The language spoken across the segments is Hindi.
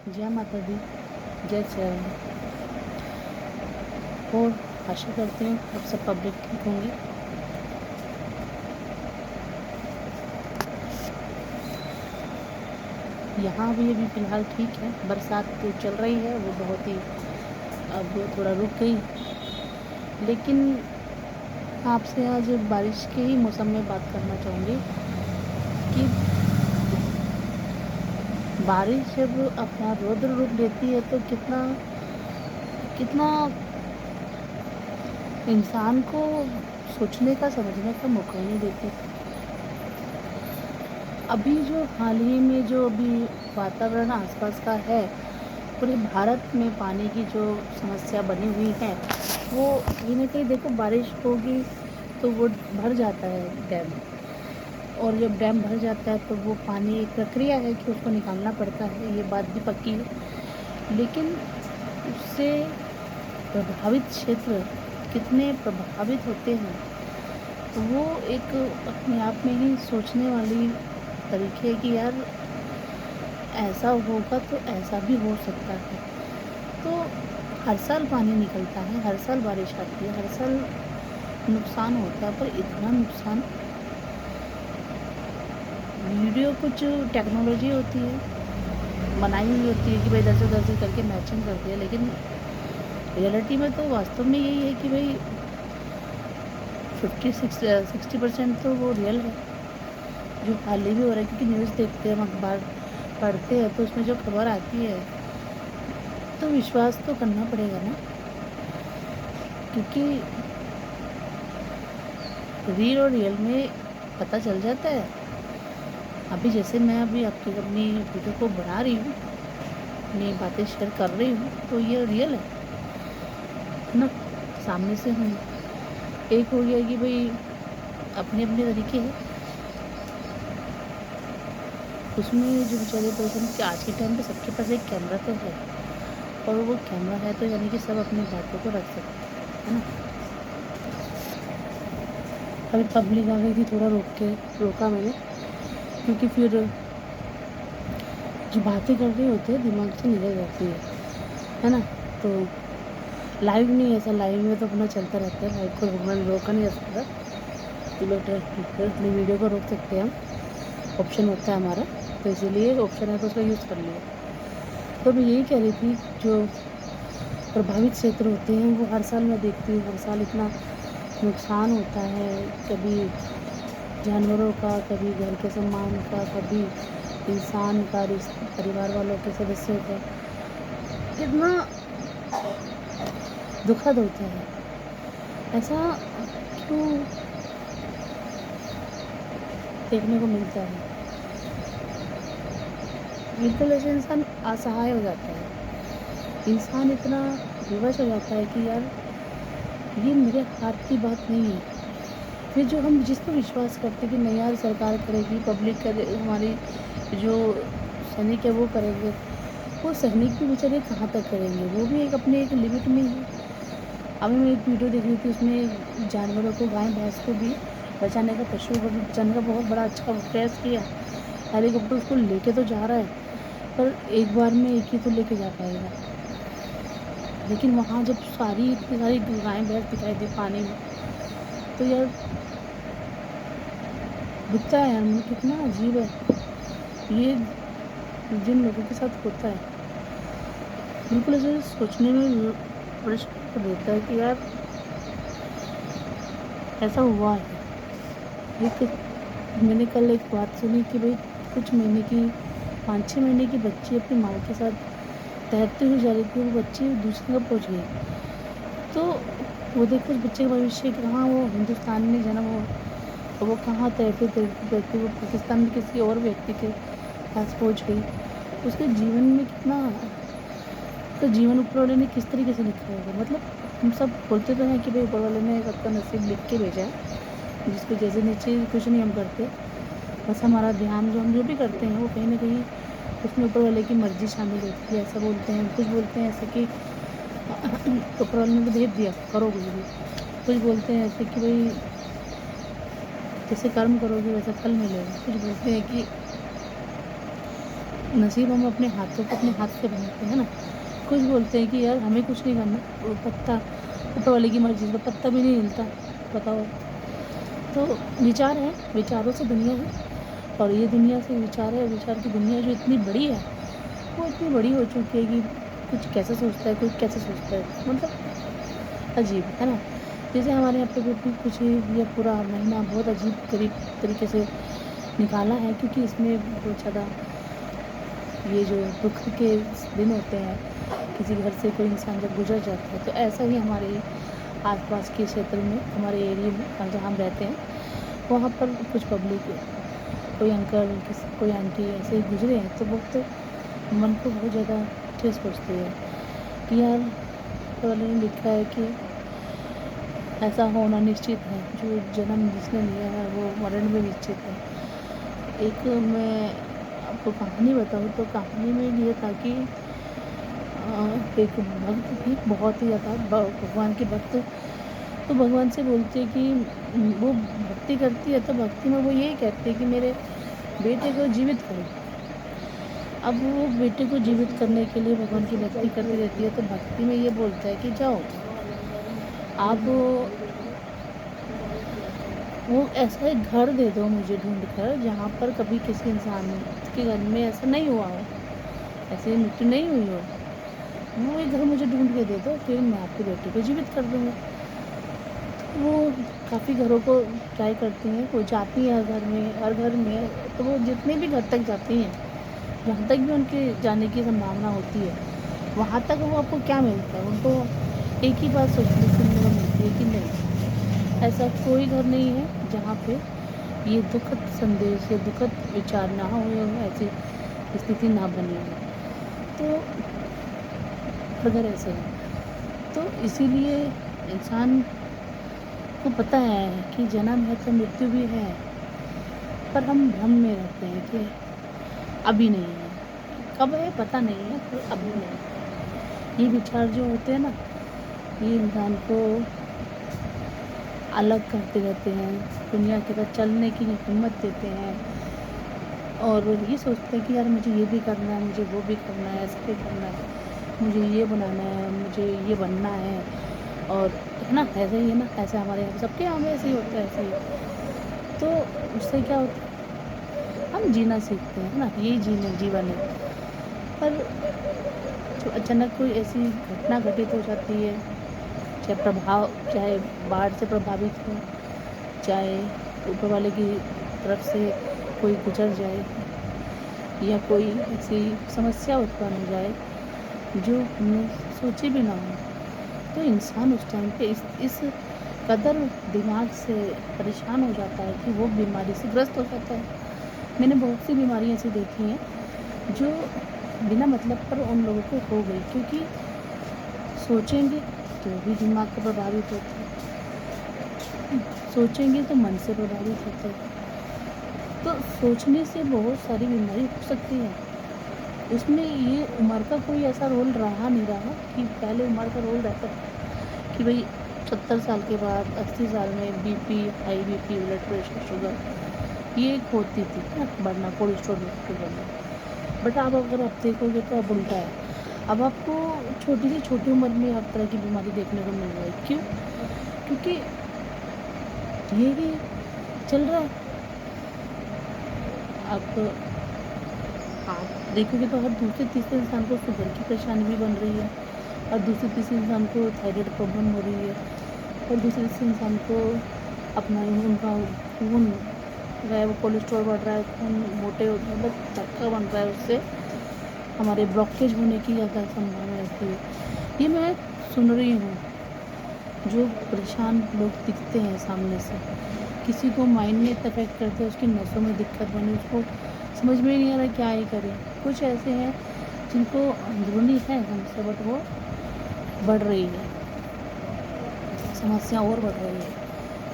जय माता दी, जय श्री राम। और आशा करती हूँ आप सब पब्लिक ठीक होंगी। यहाँ भी अभी फ़िलहाल ठीक है, बरसात जो चल रही है वो बहुत ही अब थोड़ा रुक गई, लेकिन आपसे आज बारिश के ही मौसम में बात करना चाहूँगी कि बारिश जब अपना रौद्र रूप लेती है तो कितना कितना इंसान को सोचने का, समझने का मौका ही नहीं देती। अभी जो हाल ही में जो अभी वातावरण आसपास का है, पूरे भारत में पानी की जो समस्या बनी हुई है, वो कहीं न कहीं देखो बारिश होगी तो वो भर जाता है डैम, और जब डैम भर जाता है तो वो पानी एक प्रक्रिया है कि उसको निकालना पड़ता है, ये बात भी पक्की है। लेकिन उससे प्रभावित क्षेत्र कितने प्रभावित होते हैं, तो वो एक अपने आप में ही सोचने वाली तरीके है कि यार ऐसा होगा तो ऐसा भी हो सकता है। तो हर साल पानी निकलता है, हर साल बारिश आती है, हर साल नुकसान होता है, पर इतना नुकसान वीडियो कुछ टेक्नोलॉजी होती है, बनाई हुई होती है कि भाई इधर से करके मैचिंग करती है, लेकिन रियलिटी में तो वास्तव में यही है कि भाई 60% तो वो रियल है, जो हाल ही में हो रहा है। क्योंकि न्यूज़ देखते हैं, हम अखबार पढ़ते हैं, तो उसमें जो खबर आती है तो विश्वास तो करना पड़ेगा ना, क्योंकि रील और रियल में पता चल जाता है। अभी जैसे मैं अभी आपकी अपनी वीडियो को बना रही हूँ, अपनी बातें शेयर कर रही हूँ, तो ये रियल है ना, सामने से हूँ। एक हो गया कि भाई अपने अपने तरीके हैं, उसमें जो बेचारे पर्सन के आज के टाइम पे सबके पास एक कैमरा तो है, और वो कैमरा है तो यानी कि सब अपनी बातों को रख सकते हैं, है ना। अभी पब्लिक आ गई थी, थोड़ा रोका मैंने, क्योंकि फिर जो बातें कर रहे होते हैं दिमाग से निकल जाती है ना। तो लाइव नहीं, ऐसा लाइव में तो अपना चलता रहता है, लाइव को मैंने रोका नहीं जा सकता, तो लोग अपनी वीडियो को रोक सकते हैं हम, ऑप्शन होता है हमारा, तो इसीलिए ऑप्शन है तो उसका यूज़ कर लिया। तो मैं यही कह रही थी, जो प्रभावित क्षेत्र होते हैं वो हर साल मैं देखती हूँ, हर साल इतना नुकसान होता है, कभी जानवरों का, कभी घर के सामान का, कभी इंसान का, परिवार वालों के सदस्यों का, कितना दुखद होता है। ऐसा क्यों देखने को मिलता है? बिल्कुल ऐसे इंसान असहाय हो जाता है, इंसान इतना विवश हो जाता है कि यार ये मेरे हाथ की बात नहीं है। फिर जो हम जिस पर विश्वास करते हैं कि नहीं यार सरकार करेगी, पब्लिक करे, हमारी जो सैनिक है वो करेंगे, वो सैनिक भी बेचारे कहाँ तक करेंगे, वो भी एक अपने एक लिमिट में ही। अभी मैं एक वीडियो देख रही थी, उसमें जानवरों को, गाय भैंस को भी बचाने का, पशुओं को भी बचाने का बहुत बड़ा अच्छा प्रयास किया। हेलीकॉप्टर उसको लेके तो जा रहा है, पर एक बार में एक ही तो लेके जा पाएगा। लेकिन वहाँ जब इतनी सारी गाय भैंस दिखाई दी पानी में, तो यार दिखता है यार, मतलब कितना अजीब है ये जिन लोगों के साथ होता है। बिल्कुल ऐसे सोचने में प्रश्न को देता है कि यार ऐसा हुआ है। एक मैंने कल एक बात सुनी कि भाई कुछ महीने की, 5-6 महीने की बच्ची अपनी माँ के साथ तैरते हुए जा रही थी, वो बच्ची दूसरी जगह पहुँच गई। तो वो देखो उस बच्चे का भविष्य, कहाँ वो हिंदुस्तान में जन्म हो, और वो कहाँ तैरते तैरते तैरते वो पाकिस्तान में किसी और व्यक्ति के पास पहुँच गई। उसके जीवन में कितना, उसका जीवन ऊपर वाले ने किस तरीके से लिखा होगा। मतलब हम सब बोलते तो हैं कि भाई ऊपर वाले ने सबका नसीब लिख के भेजा है, जिसको जैसे नीचे कुछ नहीं हम करते, बस हमारा ध्यान जो हम जो भी करते हैं वो कहीं न कहीं उसमें ऊपर वाले की मर्ज़ी शामिल होती है। ऐसा बोलते हैं, कुछ बोलते हैं ऐसे कि ऊपर वाले ने तो भेज दिया, करो कुछ भी। कुछ बोलते हैं ऐसे कि भई जैसे कर्म करोगे वैसा फल मिलेगा। कुछ बोलते हैं कि नसीब हम अपने हाथों को अपने हाथ से बनाते हैं ना। कुछ बोलते हैं कि यार हमें कुछ नहीं करना, वो पत्ता ऊपर वाले की मर्ज़ी, तो पत्ता भी नहीं हिलता, बताओ। तो विचार है, विचारों से दुनिया है और ये दुनिया से विचार है, विचार की दुनिया जो इतनी बड़ी है, वो इतनी बड़ी हो चुकी है कि कुछ कैसे सोचता है, कोई कैसे सोचता है, मतलब अजीब, है ना? जैसे हमारे यहाँ पे भी कुछ ये पूरा महीना बहुत अजीब गरीब तरीके से निकाला है, क्योंकि इसमें बहुत ज़्यादा ये जो दुःख के दिन होते हैं, किसी घर से कोई इंसान जब गुज़र जाता है, तो ऐसा ही हमारे आस-पास के क्षेत्र में, हमारे एरिया में जहाँ हम रहते हैं, वहाँ पर कुछ पब्लिक, कोई अंकल, कोई आंटी ऐसे ही गुज़रे हैं, तो बहुत मन को बहुत ज़्यादा ठेस पहुँचती है कि यार ऊपर वाले ने लिखा है कि ऐसा होना निश्चित है, जो जन्म जिसने लिया है वो मरण में निश्चित है। एक मैं आपको कहानी बताऊँ तो कहानी में ये था कि एक भक्त थी, बहुत ही ज़्यादा भगवान के भक्त। तो भगवान से बोलती है कि वो भक्ति करती है, तो भक्ति में वो यही कहती है कि मेरे बेटे को जीवित करो। अब वो बेटे को जीवित करने के लिए भगवान की भक्ति करती रहती है, तो भक्ति में ये बोलता है कि जाओ, आप वो ऐसा एक घर दे दो मुझे ढूँढ कर, जहाँ पर कभी किसी इंसान के घर में ऐसा नहीं हुआ हो, ऐसी मृत्यु नहीं हुई हो। वो एक घर मुझे ढूँढ के दे दो, फिर मैं आपके बेटे को जीवित कर दूँगा। वो काफ़ी घरों को ट्राई करती हैं, वो जाती हैं हर घर में, तो वो जितने भी घर तक जाती हैं, जहाँ तक भी उनके जाने की संभावना होती है, वहाँ तक वो आपको क्या मिलता है? उनको एक ही बात सोचने सुनने को मिलती है कि नहीं, ऐसा कोई घर नहीं है जहाँ पे ये दुखद संदेश या दुखद विचार ना हो या ऐसी स्थिति ना बनी हो। तो हर घर ऐसे है। तो इसीलिए इंसान को पता है कि जन्म है तो मृत्यु भी है, पर हम भ्रम में रहते हैं कि अभी नहीं है। कब है पता नहीं है, पर अभी नहीं है। ये विचार जो होते हैं ना, ये इंसान को अलग करते रहते हैं, दुनिया के साथ चलने की हिम्मत देते हैं और ये सोचते हैं कि यार मुझे ये भी करना है, मुझे वो भी करना है, ऐसा भी करना है, मुझे ये बनाना है, मुझे ये बनना है और है ना, ऐसा ही है ना, ऐसा हमारे यहाँ सबके यहाँ में ऐसे ही होता है, ऐसे ही। तो उससे क्या होता है, हम जीना सीखते हैं, है ना, यही जीवन है। पर जो अचानक कोई ऐसी घटना घटित हो जाती है, चाहे बाढ़ से प्रभावित हो, चाहे ऊपर वाले की तरफ से कोई गुजर जाए या कोई ऐसी समस्या उत्पन्न हो जाए जो हमने सोची भी ना हो, तो इंसान उस टाइम पे इस कदर दिमाग से परेशान हो जाता है कि वो बीमारी से ग्रस्त हो जाता है। मैंने बहुत सी बीमारियाँ ऐसी देखी हैं जो बिना मतलब पर उन लोगों को हो गई, क्योंकि सोचेंगे तो भी दिमाग को प्रभावित होता है, सोचेंगे तो मन से प्रभावित होता है। तो सोचने से बहुत सारी बीमारी हो सकती है। उसमें ये उम्र का कोई ऐसा रोल रहा नहीं रहा कि पहले उम्र का रोल रहता था कि भई 70 साल के बाद 80 साल में BP, high BP, blood pressure, sugar ये एक होती थी ना, बढ़ना, कोलेस्ट्रॉल बढ़ना। बट अब अगर आप देखोगे तो अब उल्टा है। अब आपको छोटी से छोटी उम्र में हर तरह की बीमारी देखने को मिल रही है। क्यों? क्योंकि यही चल रहा है। आप देखोगे तो हर दूसरे तीसरे इंसान को शुगर की परेशानी भी बन रही है, और दूसरे तीसरे इंसान को थायराइड प्रॉब्लम हो रही है, और दूसरे तीसरे इंसान को अपना उनका खून जो है वो कोलेस्ट्रॉल बढ़ रहा है, खून मोटे हो, मतलब धक्का बन रहा है, उससे हमारे ब्लॉकेज होने की ज़्यादा संभावना रहती है। ये मैं सुन रही हूँ, जो परेशान लोग दिखते हैं सामने से, किसी को माइंड में इतना अफेक्ट करते हैं, उसकी नसों में दिक्कत बनी, उसको समझ में ही नहीं आ रहा क्या ही करें। कुछ ऐसे हैं जिनको अंदरूनी है समस्या, बट वो बढ़ रही है, समस्या और बढ़ रही है।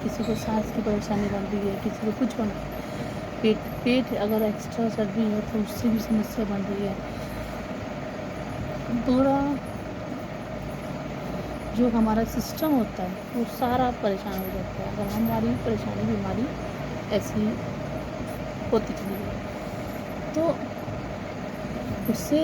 किसी को सांस की परेशानी बन रही है, किसी को कुछ बना, पेट पेट अगर एक्स्ट्रा चर्बी है तो उससे भी समस्या बन रही है। पूरा जो हमारा सिस्टम होता है वो सारा परेशान हो जाता है अगर हमारी परेशानी बीमारी ऐसी होती चली जाए। तो उससे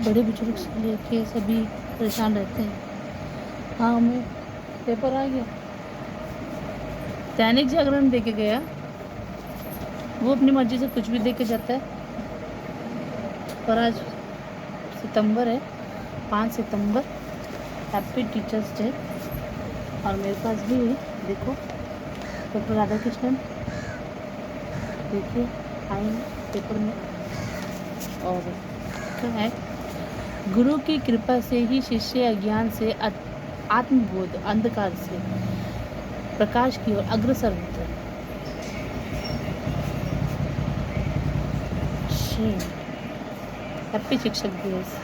बड़े बुजुर्ग से लेके सभी परेशान रहते हैं। हाँ हमें पेपर आ गया। दैनिक जागरण दे के गया, वो अपनी मर्जी से कुछ भी दे के जाता है। और आज सितंबर है, 5 सितंबर, हैप्पी टीचर्स डे। और मेरे पास भी है, देखो डॉक्टर राधा कृष्णन, देखिए आए हैं पेपर में। और क्या है, गुरु की कृपा से ही शिष्य अज्ञान से आत्मबोध अंधकार से प्रकाश की ओर अग्रसर होता है। हैप्पी शिक्षक दिवस।